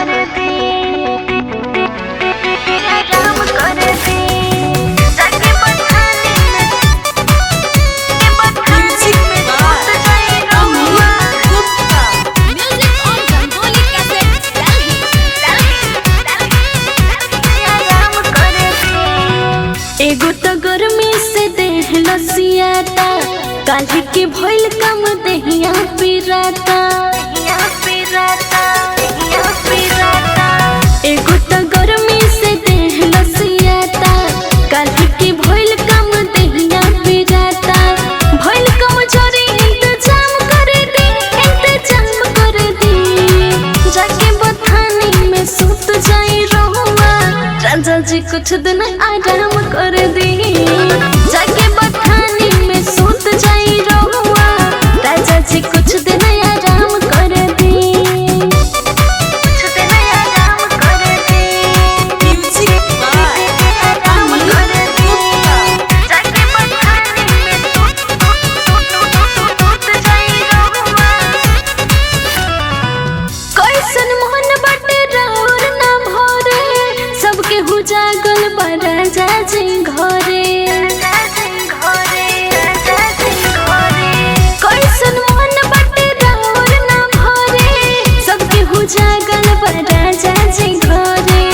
कर दे, आराम कर दे, जाके बथानी में सूत जाई रहुआ। Music on Rangoli Cassette, Delhi. आराम कर दे। एगो तो गर्मी से देह लसियाता, काल्हि के भइल कम देहिया पिराता। यहाँ पे रहता, यहाँ पे रहता। एगो तो गर्मी से देह लसियाता, काल्हि के भइल कम देहिया पिराता। भइल कम जोरी इंतजाम कर दे, इंतजाम कर दे, जाके बथानी में सूत जाई रहुआ। राजा जी कुछ दिन आराम कर दे, जाके बथानी में सूत जाई रहुआ। राजा जी कुछ दिन आराम कर दे। कुछ दिन आराम कर दे, आराम कर दे, जाके बथानी में सूत जाई रहुआ। कैसन मोहन बटे राउर ना भरे, सबके हु जागल बा राजा जी घरे। कैसन मोहन बटे राउर ना भरे, सबके हु जागल बा राजा जी घरे।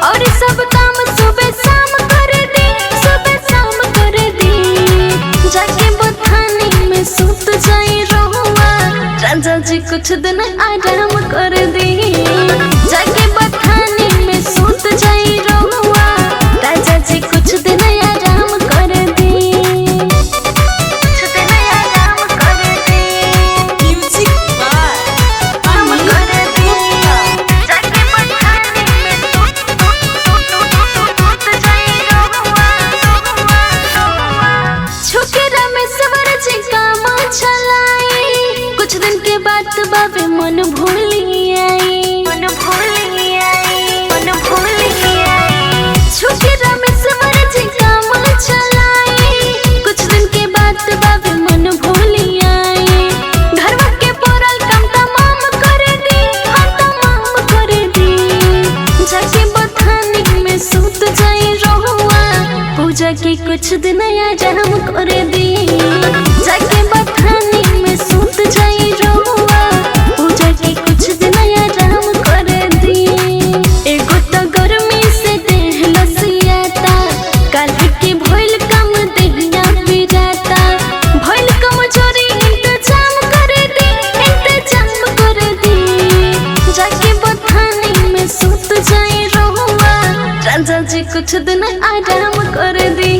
और सब काम सुबह शाम कर दे, सुबह शाम कर दे, जाके बथानी में सूत जाई रहुआ। राजा जी कुछ दिन आराम कर दे, जाके बथानी में सूत जाई रहुआ। राजा जी कुछ दिन आराम कर दे। कुछ दिन आराम कर दे, आराम कर दे, जाके बथानी में सूत जाई रहुआ। छोकरा में सवर जी काम चलाई, कुछ दिन के बाद बाबे मन भूली आई। मन भूल आई, मन भूल आई। छोकरा में सवर जी काम चलाई, कुछ दिन के बाद बाबे मन भूली आई। घरवा के पड़ल काम तमाम कर दी, हाँ तमाम कर दी, जाके बथानी में सूत जाई रहुआ। पूजा के कुछ दिन आराम कर दी, जाके बथानी में सूत जाई रहुआ। पूजा के कुछ दिन आराम कर दी। एगो तो गर्मी से देह लसियाता, काल्हि के भइल कम देहिया पिराता। भइल कम जोरी इंतजाम कर दे, इंतजाम कर दे, जाके बथानी में सूत जाई रहुआ। राजा जी कुछ दिन आराम कर दे,